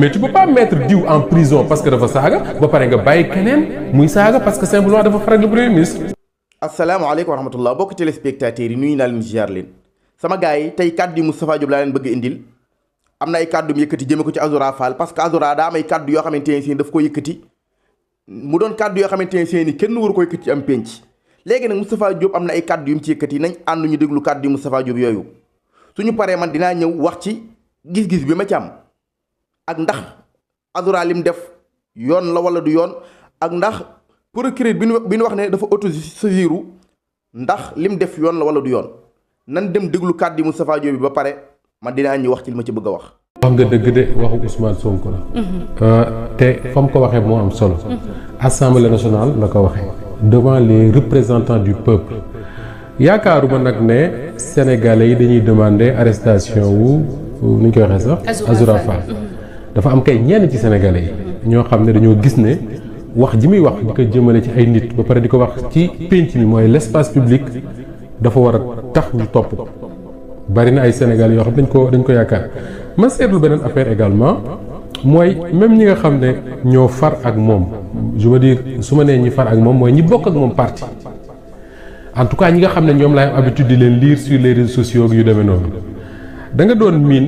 mais tu peux pas mettre diw en prison parce que dafa saaga ba pare nga bàyyi keneen muy saaga parce que simplement dafa faral le premier ministre. asalaamaaleykum wa rahmatullah bokk téléspectateurs yi nuyu naa leen ziar leen sama gars yi tey kàddu yi Moustapha Diop laa leen bëgg indil am na ay kàddu mu yëkkati jëme ko ci Azoura Fall parce que Azoura daa am ay kàddu yoo xamante ne seen daf ko yëkkati mu doon kàddu yoo xamante ne seen kenn waru ko yëkkati ci am penc léegi nag Moustapha Diop am na ay kàddu yu mu ci yëkkati nañ ànd ñu déglu kàddu yi Moustapha Diop yooyu suñu paree man dinaa ñëw wax ci gis-gis bi ma ci am ak ndax Azoura lim def yoon la wala du yoon ak ndax procureur bi ñu wax ne dafa autosaisir ndax lim def yoon la wala du yoon nan dem déglu kàddu yi Moustapha Diop bi ba pare man dinaa ñëw wax ci li ma ci bëgg a wax. wax nga dëgg de waxu Ousmane Sonko la. te fa mu ko waxee moo am solo. Assemblée nationale la ko waxee. devant les représentants du peuple. yaakaaruma nag ne sénégalais yi dañuy demander arrestation wu nu ñu koy waxee sax. Azoura Fall dafa am kay ñenn ci sénégalais yi. ñoo xam ne dañoo gis ne wax ji muy wax di ko jëmale ci ay nit ba pare di ko wax ci pénc mi mooy l'espace public dafa war a tax ñu topp ko. bari na ay sénégalais yoo xam dañ ko yaakaar ma seetlu beneen affaire également mooy même ñi nga xam ne ñoo far ak moom je veux dire su ma nee ñi far ak moom mooy ñi bokk ak moom parti en tout cas ñi nga xam ne ñoom laay am habitude di leen lire sur les réseaux sociaux yu demee noonu da nga doon miin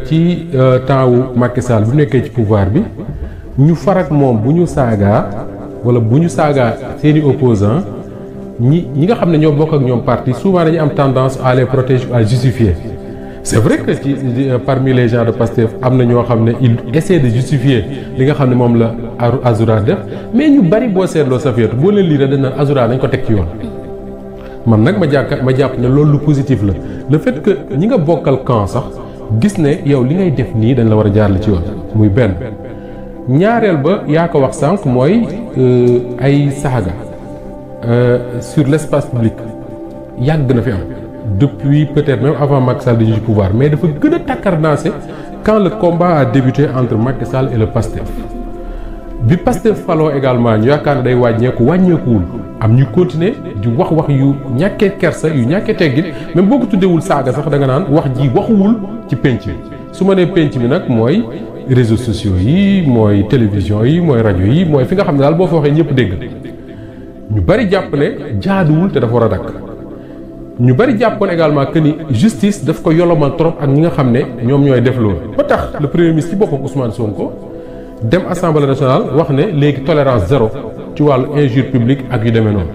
ci temps wu Macky Sall bu nekkee ci pouvoir bi ñu far ak moom bu ñu saagaa wala bu ñu saagaa seeni opposants ñi nga xam ne ñoo bokk ak ñoom parti souvent dañu am tendance à les protéger à justifier c'est vrai que parmi les gens de Pastef am na ñoo xam ne ils essaient de justifier li nga xam ne moom la Azoura def mais ñu bari boo seetloo Safiatou boo leen lii dañ naan Azoura dañ ko teg ci yoon. man nag ma jàpp ne loolu lu positif la le fait que ñi nga bokkal camp sax gis ne yow li ngay def nii dañ la war a jaarale ci yoon muy benn ñaareel ba yaa ko wax sànq mooy ay saaga. Sur l'espace public yàgg na fi am depuis peut-être même avant Macky Sall di ñu ci pouvoir mais dafa gën a takkarnaase quand le combat a débuté entre Macky Sall et le PASTEF bi PASTEF faloo également ñu yaakaar ne day wàññeekuwul am ñu continuer di wax yu ñàkkee kersa yu ñàkkee teggin même boo ko tuddewul saaga sax da nga naan wax ji waxuwul ci penc bi su ma nee penc bi nag mooy réseaux sociaux yi mooy télévision yi mooy rajo yi mooy fi nga xam ne daal boo fa waxee ñëpp dégg. ñu bari jàpp ne jaaduwul te dafa war a dakk ñu bari jàppoon également que ni justice daf ko yolomal trop ak ñi nga xam ne ñoom ñooy def loolu ba tax le premier ministre ci boppam Ousmane Sonko dem assemblée nationale wax ne léegi tolérance zéro ci wàllu injure publique ak yu demee noonu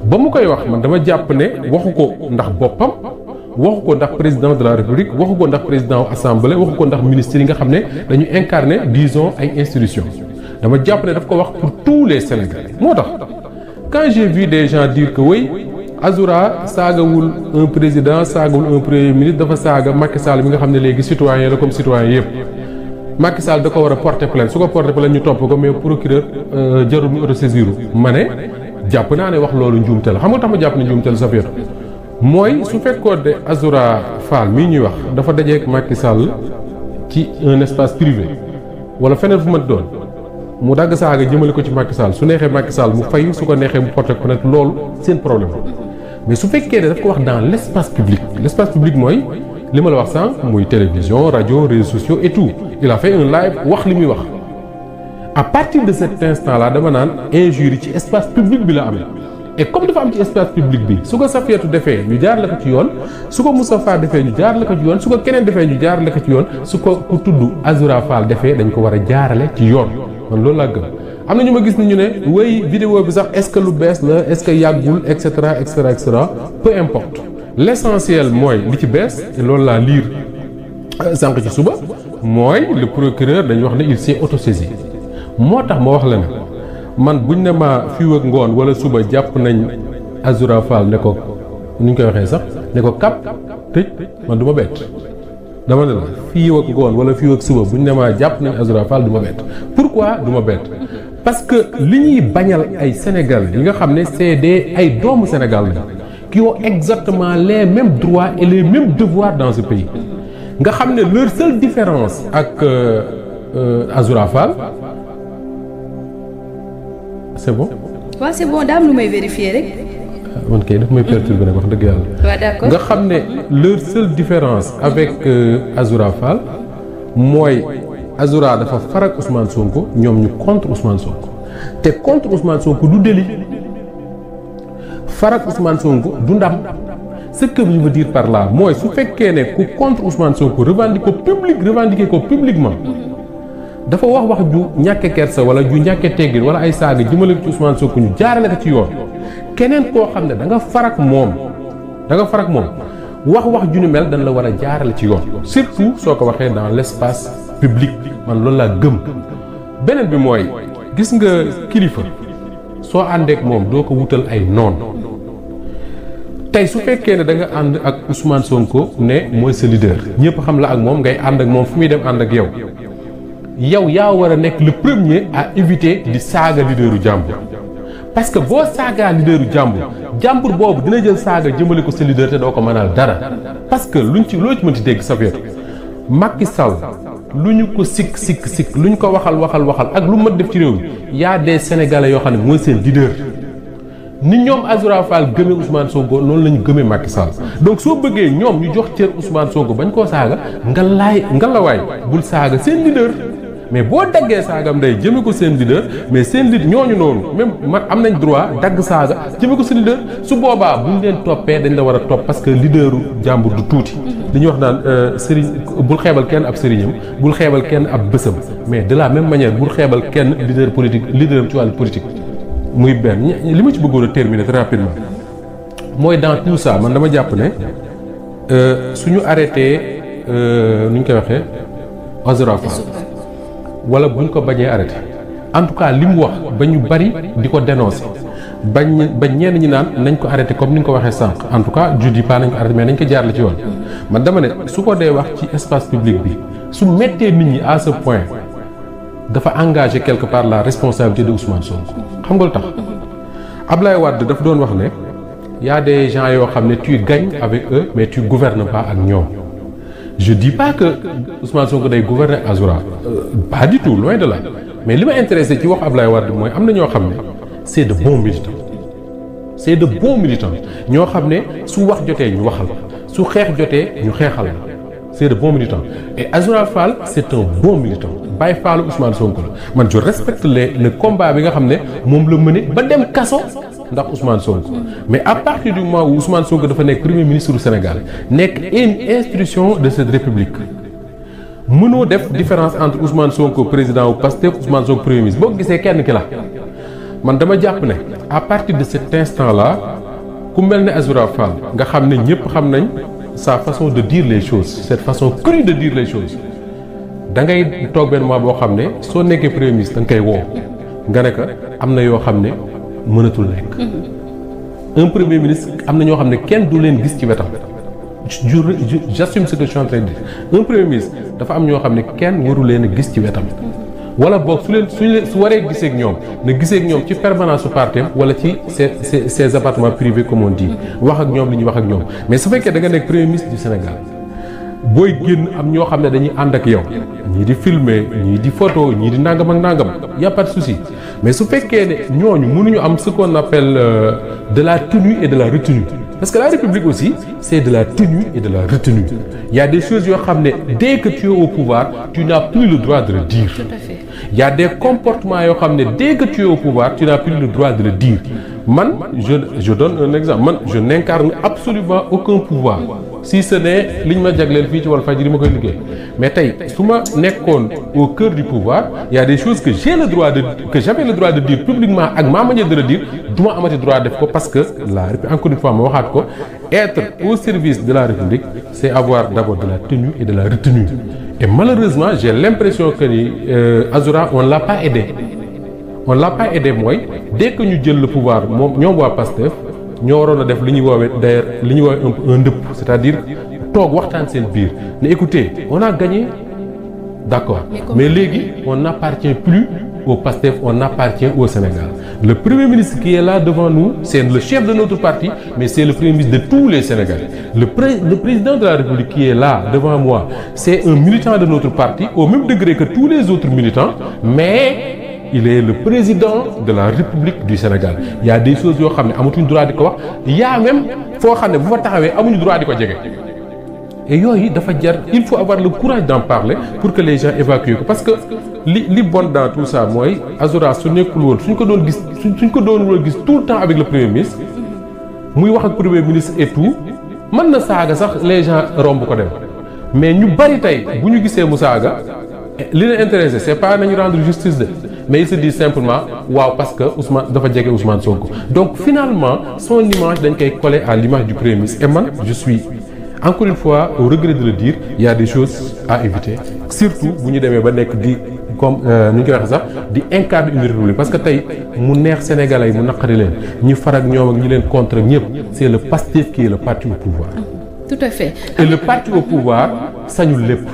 ba mu koy wax man dama jàpp ne waxu ko ndax boppam waxu ko ndax président de la république waxu ko ndax président assemblée waxu ko ndax ministre yi nga xam ne dañu incarner disons ay institutions dama jàpp ne daf ko wax pour tous les Sénégalais moo tax. Quand j'ai vu des gens dire que oui Azoura saagawul un président saagawul un premier ministre dafa saaga Macky Sall mi nga xam ne léegi citoyen la comme citoyen yëpp Macky Sall da ko war a porter plainte su ko porter plainte ñu topp ko mais procureur jarul mu autosaisir ma ne jàpp naa ne wax loolu njuumte la xam nga tax ma jàpp ne njuumte la Safiatou mooy su fekkoon de Azoura Fall mii ñuy wax dafa dajeek Macky Sall ci un espace privé wala feneen fu ma doon. mu dagg saaga jëmale ko ci Macky Sall su neexee Macky Sall mu fay su ko neexee mu porté ko nekk loolu seen problème mais su fekkee ne daf ko wax dans l'espace public mooy li ma la wax sànq muy télévision rajo réseaux sociaux et tout il a fait un live wax li muy wax à partir de cet instant là dama naan injure ci espace public bi la amee et comme dafa am ci espace public bi su ko Safiatou defee ñu jaar la ko ci yoon su ko Moustapha defee ñu jaar la ko ci yoon su ko keneen defee ñu jaar la ko ci yoon su ko ku tudd Azoura Fall defee dañ ko war a jaarale ci yoon man loolu laa gëm am na ñu ma gis ni ñu ne wéy vidéo bi sax est-ce que lu bees la est-ce que yàggul et cetera et cetera et cetera peu importe l'essentiel mooy li ci bees te loolu laa lire sànq ci suba mooy le procureur dañu wax ne il s'est autosaisi moo tax ma wax la ne man buñ ne ma fii ak ngoon wala suba jàpp nañ Azoura Fall ne ko nu ñu koy waxee sax ne ko kap tëj man du ma bett dama ne la fii ak ngoon wala fii ak suba buñ ne ma jàpp nañ Azoura Fall du ma bett pourquoi du ma bett parce que li ñuy bañal ay Sénégal yi nga xam ne c'est des ay doomu Sénégal la qui ont exactement les mêmes droits et les mêmes devoirs dans ce pays nga xam ne leur seule différence ak Azoura Fall c'est bon. waaw c'est bon daam lu may vérifier rek. man kay daf may perturber nag wax dëgg yàlla. waaw d'accord nga xam ne leur seule différence avec Azoura Fall mooy Azoura dafa farak Ousmane Sonko ñoom ñu contre Ousmane Sonko te contre Ousmane Sonko du délit farak Ousmane Sonko du ndam. Ce que je veux dire par là mooy su fekkee ne ku contre Ousmane Sonko revendiquer ko publiquement dafa wax ju ñàkke kersa wala ju ñàkke teggin wala ay saaga jëmale ci Ousmane Sonko ñu jaarale ko ci yoon keneen koo xam ne da nga farak moom wax ju ni mel dañ la war a jaarale ci yoon surtout soo ko waxee dans l'espace public man loolu laa gëm. beneen bi mooy gis nga kilifa soo àndeek moom doo ko wutal ay noon tey su fekkee ne da nga ànd ak Ousmane Sonko ne mooy sa leader ñëpp xam la ak moom ngay ànd ak moom fu muy dem ànd ak yow yaa war a nekk le premier à éviter di saaga leaderu jàmbur parce que boo saagaa leaderu jàmbur boobu dina jël saaga jëmale ko sa leader te doo ko mënal dara parce que loo ci mënti dégg sa feetu Macky Sall lu ñu ko sikk lu ñu ko waxal ak lu mën def ci réew mi y a des Sénégalais yoo xam ne mooy seen leader. ni ñoom Azoura Fall gëmee Ousmane Sonko noonu la ñu gëmee Macky Sall donc soo bëggee ñoom ñu jox cër Ousmane Sonko bañ koo saaga ngalawaay bul saaga seen leader mais boo daggee saagam ndey jëme ko seen leader mais seen leader ñooñu noonu même man am nañ droit dagg saaga jëme ko seen leader su boobaa buñ leen toppee dañ la war a topp parce que leaderu jàmbur du tuuti. li ñuy wax naan sëriñ bul xeebal kenn ab sëriñam bul xeebal kenn ab bësam mais de la même manière bul xeebal kenn leaderam ci wàllu politique. muy benn li ma ci bëggoon a terminer très rapidement mooy dans tout ça man dama jàpp ne suñu arrêté nu ñu koy waxee Azoura Fall wala buñ ko bañee arrêté en tout cas li mu wax ba ñu bari di ko dénoncer bañ ñenn ñi naan nañ ko arrêté comme ni nga ko waxee sànq en tout cas je dis pas nañ ko arrêté mais nañ ko jaarale ci yoon man dama ne su ko dee wax ci espace public bi su mettee nit ñi à ce point dafa engagé quelque part la responsabilité de Ousmane Sonko xam nga lu tax Ablaye Wade dafa doon wax ne y a des gens yoo xam ne tu gagnes avec eux mais tu gouvernes pas ak ñoom je dis pas que Ousmane Sonko day gouverner Azoura pas du tout loin de là mais li ma intéressé ci wax Ablaye Wade mooy am na ñoo xam ne c'est de bons militants ñoo xam ne su wax jotee ñu waxal su xeex jotee ñu xeexal la c'est de bons militants et Azoura Fall c'est un bon militant Baye Fallu Ousmane Sonko la man je respecte le combat bi nga xam ne moom la mëne ba dem kaso ndax Ousmane Sonko mais à partir du moment où Ousmane Sonko dafa nekk premier ministre du Sénégal nekk une institution de cette république mënoo def différence entre Ousmane Sonko président ou Pastef Ousmane Sonko premier ministre boo gisee kenn ki la man dama jàpp ne à partir de cet instant là ku mel ne Azoura Fall nga xam ne ñëpp xam nañ sa façon de dire les choses cette façon crue de dire les choses da ngay toog benn mois boo xam ne soo nekkee premier ministre da nga koy woo nga ne ko am na yoo xam ne mënatul nekk un premier ministre am na ñoo xam ne kenn du leen gis ci wetam j'assume ce que je suis en train de dire un premier ministre dafa am ñoo xam ne kenn waru leen a gis ci wetam wala boog su waree gisee ak ñoom na gisee ak ñoom ci permanence su parti wala ci ses appartements privés comme on dit wax ak ñoom li ñuy wax ak ñoom mais su fekkee da nga nekk premier ministre du Sénégal booy génn am ñoo xam ne dañuy ànd ak yow ñii di filmer ñii di photo ñii di nangam ak nangam y a pas de souci mais su fekkee ne ñooñu mënuñu am ce qu'on appelle de la tenue et de la retenue parce que la République aussi c'est de la tenue et de la retenue il y a des choses yoo xam ne dès que tu es au pouvoir tu n'as plus le droit de le dire. Tout à fait. Il y a des comportements yoo xam ne dès que tu es au pouvoir tu n'as plus le droit de le dire man je donne un exemple man je n'incarne absolument aucun pouvoir si ce n'est liñ ma jagleel fii ci Walfadjri ma koy liggéey mais tey su ma nekkoon au cœur du pouvoir il y a des choses que j'avais le droit de dire publiquement ak ma manière de le dire du ma amati droit def ko parce que encore une fois ma waxaat ko être au service de la République c'est avoir d'abord de la tenue et de la retenue et malheureusement j'ai l'impression que ni Azoura on l'a pas aidé mooy dès que ñu jël le pouvoir moom ñoom waa Pastef ñoo waroon a def li ñuy woowee d'ailleurs li ñuy woowee un ndëpp c'est-à-dire toog waxtaan seen biir ne écoutez on a gagné d'accord mais léegi on n'appartient plus au Pastef on appartient au Sénégal le premier ministre qui est là devant nous c'est le chef de notre parti mais c'est le premier ministre de tous les Sénégalais le président de la République qui est là devant moi c'est un militant de notre parti au même degré que tous les autres militants mais il est le président de la République du Sénégal il y a des choses yoo xam ne amatuñ droit di ko wax il y a même foo xam ne bu fa taxawee amuñu droit di ko jege et yooyu dafa jar il faut avoir le courage d'en parler pour que les gens évacuent ko parce que li bon dans tout ça mooy Azoura su nekkul woon suñ ko doon gis tout le temps avec le premier ministre muy wax ak premier ministre et tout mën na saaga sax les gens romb ko dem mais ñu bari tey bu ñu gisee mu saaga li leen intéressé c'est pas nañu rendre justice de mais il se dit simplement waaw parce que Ousmane dafa jege Ousmane Sonko donc finalement son image dañ koy coller à l'image du premier ministre et man je suis encore une fois au regret de le dire il y a des choses à éviter surtout bu ñu demee ba nekk di comme nu ñu koy waxee sax di incarner une république parce que tey mu neex sénégalais yi mu naqari leen ñi far ak ñoom ak ñi leen contre ñëpp c'est le Pastef qui est le parti au pouvoir. Tout à fait. Et le parti au pouvoir sañul lépp.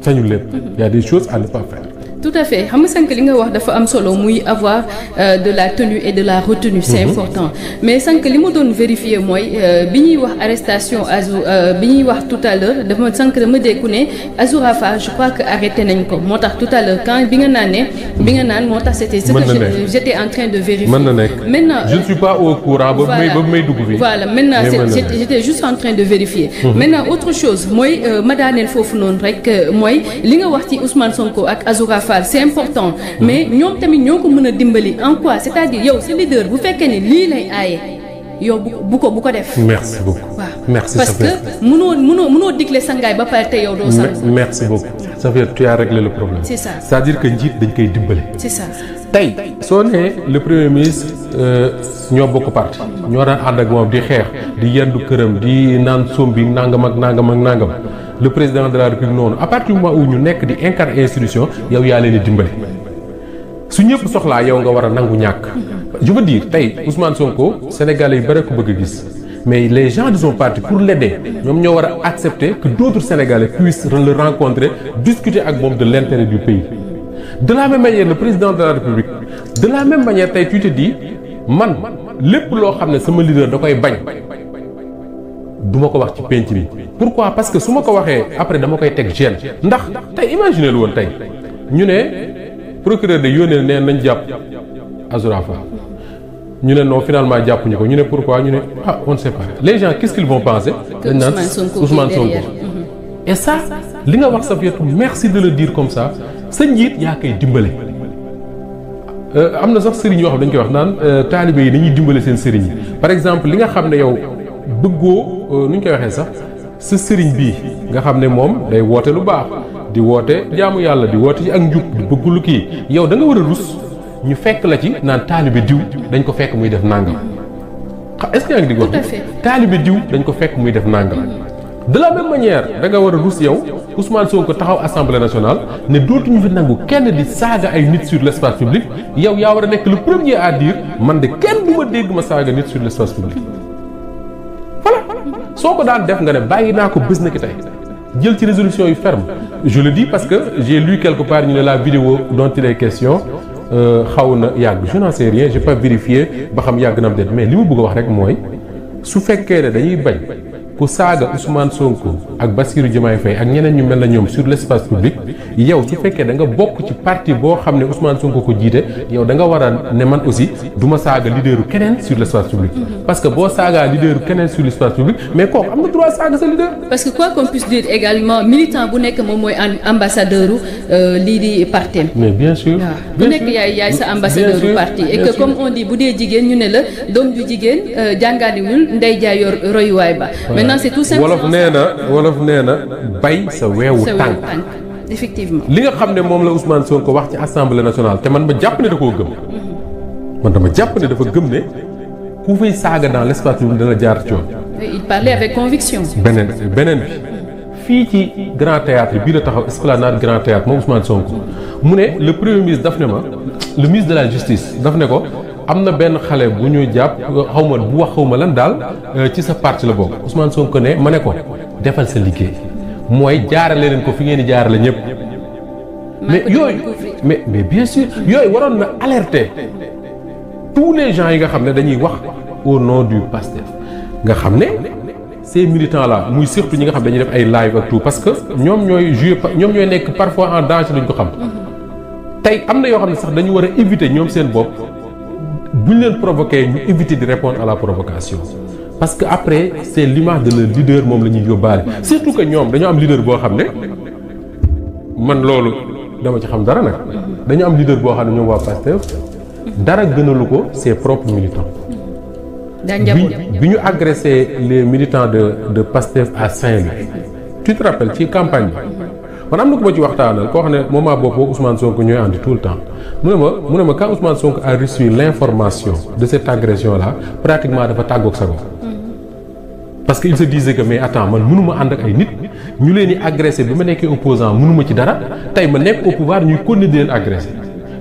sañul lépp. Il y a des choses à ne pas faire. Tout à fait xam nga sànq li nga wax dafa am solo muy avoir de la tenue et de la retenue c'est important mais sànq li ma doon vérifier mooy bi ñuy wax arrestation bi ñuy wax tout à l'heure dafa sànq dama déggu ne Azoura Fall je crois que arrêté nañ ko moo tax tout à l'heure quand bi nga naan moo tax c'était ce que j'étais en train de vérifier. mën na nekk maintenant je ne suis pas au courant ba may dugg fii. voilà maintenant j'étais juste en train de vérifier. Maintenant autre chose mooy ma daaneel foofu noonu rek mooy li nga wax ci Ousmane Sonko ak Azoura Fall c'est important mais ñoom tamit ñoo ko mën a dimbali en quoi c'est-à-dire yow sa leader bu fekkee ne lii lay aaye yow bu ko def. merci beaucoup waaw merci parce que mënoo digle sangaay ba pare te yow doo sang. merci beaucoup ça fait tu as réglé le problème. c'est ça c'est-à-dire que njiit dañ koy dimbali. c'est ça tey soo nee le premier ministre ñoo bokk parti ñoo daan ànd ak moom di xeex di yendu këram di naan sombi nangam ak nangam. Le président de la République noonu à partir du moment où ñu nekk di incarner institution yow yaa leen di dimbali su ñëpp soxlaa yow nga war a nangu ñàkk. je veux dire tey Ousmane Sonko Sénégalais yi bëri ko bëgg a gis mais les gens de son parti pour l'aider ñoom ñoo war a accepter que d'autres Sénégalais puissent le rencontrer discuter ak moom de l'intérêt du pays. De la même manière le président de la République de la même manière tey tu te dis man lépp loo xam ne sama leader da koy bañ. duma ko wax ci penc bi pourquoi parce que su ma ko waxee après dama koy teg gêne ndax tey imaginer lu woon tey ñu ne procureur de yónnee ne nañ jàpp Azoura Fall ñu ne non finalement jàppuñu ko ñu ne pourquoi ñu ne on ne sait pas les gens qu'est-ce qu'ils vont penser dañ naan Ousmane Sonko et ça li nga wax sa fiatu merci de le dire comme ça sa njiit yaa koy dimbale am na sax sëriñ yoo xam dañ koy wax naan taalibe yi dañuy dimbale seen sëriñ yi par exemple li nga xam ne yow bëggoo nu ñu koy waxee sax sa sëriñ bii nga xam ne moom day woote lu baax di woote jaamu yàlla di woote ci ak njub di bëgg lu kii yow da nga war a rus ñu fekk la ci naan taalibe diw dañ ko fekk muy def nangam est-ce que yaa ngi di wax taalibe diw dañ ko fekk muy def nangam de la même manière da nga war a rus yow Ousmane Sonko taxaw assemblée nationale ne dootuñu fi nangu kenn di saaga ay nit sur l'espace public yow yaa war a nekk le premier à dire man de kenn du ma dégg ma saaga nit sur l'espace public. soo ko daan def nga ne bàyyi naa ko bés na ki tey jël ci résolution yu ferme je le dis parce que j'ai lu quelque part ñu ne la vidéo dont il est question xaw na yàgg je n'en sais rien j'ai pas vérifié ba xam yàgg na am déet mais li ma bëgg a wax rek mooy su fekkee ne dañuy bañ ku saaga Ousmane Sonko ak Bassirou Diomaye Faye ak ñeneen ñu mel na ñoom sur l'espace public yow su fekkee da nga bokk ci parti boo xam ne Ousmane Sonko ko jiite yow da nga war a ne man aussi du ma saaga leaderu keneen sur l'espace public parce que boo saagaa leaderu keneen sur l'espace public mais kooku am na droit saaga sa leader. parce que quoi qu'on puisse dire également militant bu nekk moom mooy ambassadeur lii di parti. mais bien sûr. waaw bu nekk yaay sa ambassadeur du parti et que comme on dit bu dee jigéen ñu ne la doom ju jigéen jàngaaniwul ndey jaay yor royuwaay ba. maintenant c'est tout simple. wolof nee na bay sa weewu tànk. effectivement li nga xam ne moom la Ousmane Sonko wax ci assemblée nationale te man ma jàpp ne da koo gëm man dama jàpp ne dafa gëm ne ku fay saaga dans l'espace public dana jaar ci yoon. il parlait avec conviction. beneen bi fii ci grand théâtre bii la taxaw esplanade grand théâtre moom Ousmane Sonko mu ne le premier ministre daf ne ma le ministre de la justice daf ne ko am na benn xale bu ñu jàpp xawma bu wax xawma lan daal ci sa parti la bokk Ousmane Sonko ne ma ne ko defal sa liggéey mooy jaarale leen ko fi ngeen di jaarale ñëpp. mais yooyu mais bien sûr yooyu waroon na alerter tous les gens yi nga xam ne dañuy wax au nom du PASTEF nga xam ne ces militants là muy surtout ñi nga xam dañuy def ay live ak tout parce que ñoom ñooy nekk parfois en danger duñ ko xam. tey am na yoo xam ne sax dañu war a éviter ñoom seen bopp buñ leen provoquer ñu éviter di répondre à la provocation parce que après c'est l'image de leur leader moom la ñuy yóbbaale surtout que ñoom dañoo am leader boo xam ne man loolu dama ci xam dara nag dañu am leader boo xam ne ñoom waa Pastef dara gënalu ko ses propres militants bi ñu agressé les militants de Pastef à Saint-Louis tu te rappelles ci campagne bi man am na ku ma ci waxtaanal koo xam ne moment boobu Ousmane Sonko ñooy àndi tout le temps mu ne ma quand Ousmane Sonko a reçu l'information de cette agression là pratiquement dafa tàggoog sa bopp parce que il se disait que mais attends man mënuma ànd ak ay nit ñu leen di agressé bi ma nekkee opposant mënuma ci dara tey ma nekk au pouvoir ñuy continuer di leen agressé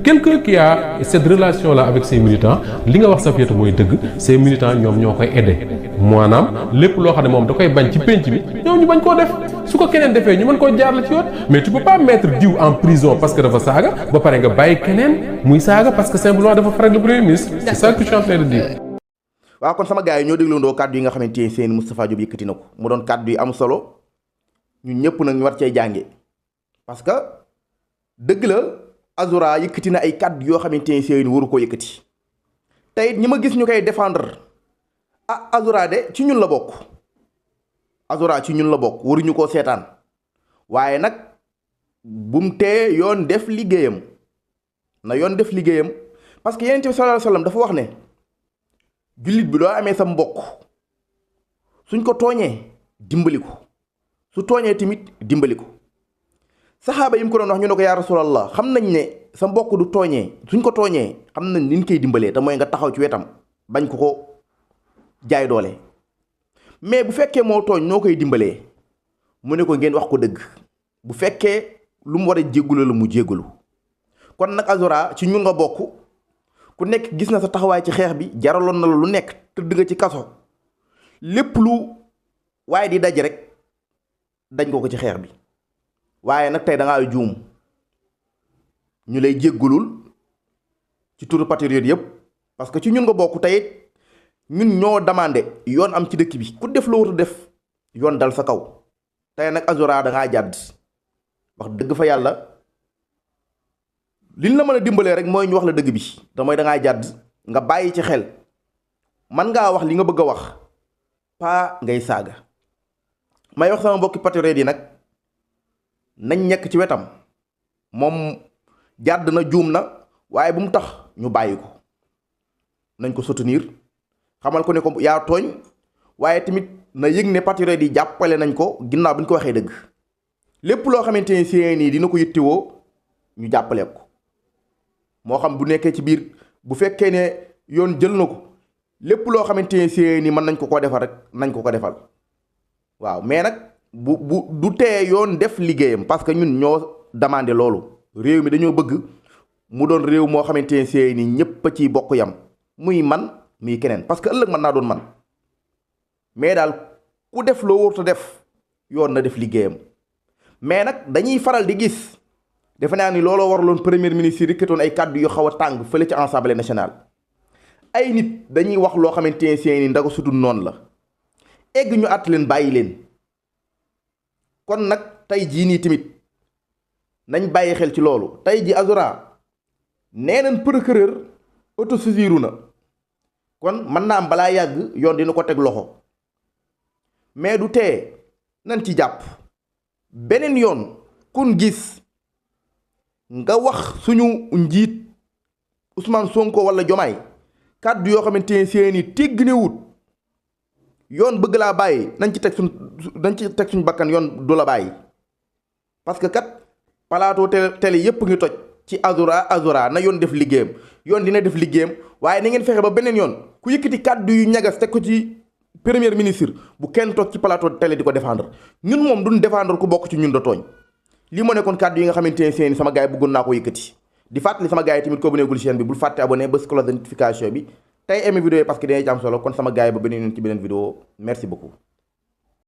quelqu'un qui a cette relation là avec ses militants li nga wax Safiatou mooy dëgg ses militants ñoom ñoo koy aider maanaam lépp loo xam ne moom da koy bañ ci penc bi ñoom ñu bañ koo def su ko keneen defee ñu mën koo jaar la ci yoon mais tu peux pas mettre diw en prison parce que dafa saaga ba pare nga bàyyi keneen muy saaga parce que simplement dafa faral le premier ministre c'est ça que je suis en train de dire. waaw kon sama gars yi ñoo dégloondoo kàddu yi nga xamante ne seen Moustapha Diop yëkkati na ko mu doon kàddu yi am solo ñun ñëpp nag ñu war cee jànge parce que dëgg la Azoura yëkkati na ay kàddu yoo xamante ne seen waru koo yëkkati tey ñi ma gis ñu koy défendre ah Azoura de ci ñun la bokk Azoura ci ñun la bokk waruñu koo seetaan waaye nag bum tee yoon def liggéeyam na yoon def liggéeyam parce que Yonent bi sallallahu alayhi wasallam dafa wax ne jullit bi doo amee sa mbokk suñ ko tooñee dimbali ko su tooñee tamit dimbali ko saxaaba yi mu ko doon wax ñu ne ko yaa rasulallah xam nañ ne sa mbokk du tooñee suñ ko tooñee xam nañ ni ñu koy dimbalee te mooy nga taxaw ci wetam bañ ko ko jaay doole mais bu fekkee moo tooñ noo koy dimbalee mu ne ko ngeen wax ko dëgg bu fekkee lu mu war a jéggalu la mu jéggalu kon nag Azoura ci ñun nga bokk ku nekk gis na sa taxawaay ci xeex bi jaraloon na la lu nekk tëdd nga ci kaso lépp lu waaye di daj rek dañ ko ci xeex bi waaye nag tey da ngaa juum ñu lay jéggalul ci turu patriote yëpp parce que ci ñun nga bokk tey ñun ñoo demandé yoon am ci dëkk bi ku def loo war a def yoon dal sa kaw tey nag Azoura da ngaa jàdd wax dëgg fa yàlla liñ la mën a dimbalee rek mooy ñu wax la dëgg bi te mooy da ngaa jàdd nga bàyyi ci xel man ngaa wax li nga bëgg a wax paa ngay saaga may wax sama mbokki patriote yi nag nañ nekk ci wetam moom jàdd na juum na waaye bu mu tax ñu bàyyi ko nañ ko soutenir xamal ko ne ko yaa tooñ waaye tamit na yëg ne patriote yi jàppale nañ ko ginnaaw bi ñu ko waxee dëgg lépp loo xamante ne si nii dina ko yittewoo ñu jàppale ko moo xam bu nekkee ci biir bu fekkee ne yoon jël na ko lépp loo xamante ne si nii mën nañ ko ko defal rek nañ ko ko defal waaw mais nag bu du tee yoon def liggéeyam parce que ñun ñoo demandé loolu réew mi dañoo bëgg mu doon réew moo xamante ne si nii ñëpp a ciy bokk yam muy man muy keneen parce que ëllëg mën naa doon man mais daal ku def loo wërta def yoon na def liggéeyam mais nag dañuy faral di gis defe naa ni looloo waraloon premier ministre yi rikkatoon ay kàddu yu xaw a tàng fële ci Assemblée nationale ay nit dañuy wax loo xamante ne seeni ndaga sudul noonu la egg ñu àtt leen bàyyi leen kon nag tey jii nii tamit nañ bàyyi xel ci loolu tey ji Azoura nee nañ procureur autosaisiru na kon mën naa am balaa yàgg yoon dina ko teg loxo mais du tee nañ ci jàpp beneen yoon kun gis nga wax suñu njiit Ousmane Sonko wala Jomaay kàddu yoo xamante ne seeni tegg ne wut yoon bëgg laa bàyyi nañ ci teg suñ bakkan yoon du la bàyyi parce que kat plateau télé yépp ngi toj ci Azoura na yoon def liggéeyam yoon dina def liggéeyam waaye na ngeen fexe ba beneen yoon ku yëkkati kàddu yu ñagas teg ko ci premier ministre bu kenn toog ci plateau télé di ko défendre ñun moom duñ défendre ku bokk ci ñun da tooñ lii moo nekkoon kàddu yi nga xamante ne seeni sama gars yi bëggoon naa ko yëkkati di fàttali sama gars yi tamit ko abonné chaîne bi bul fàtte abonné bës cloche de notification bi tey aimé vidéo yi parce que dina ci am solo kon sama gars yi ba beneen yoon ci beneen vidéo merci beaucoup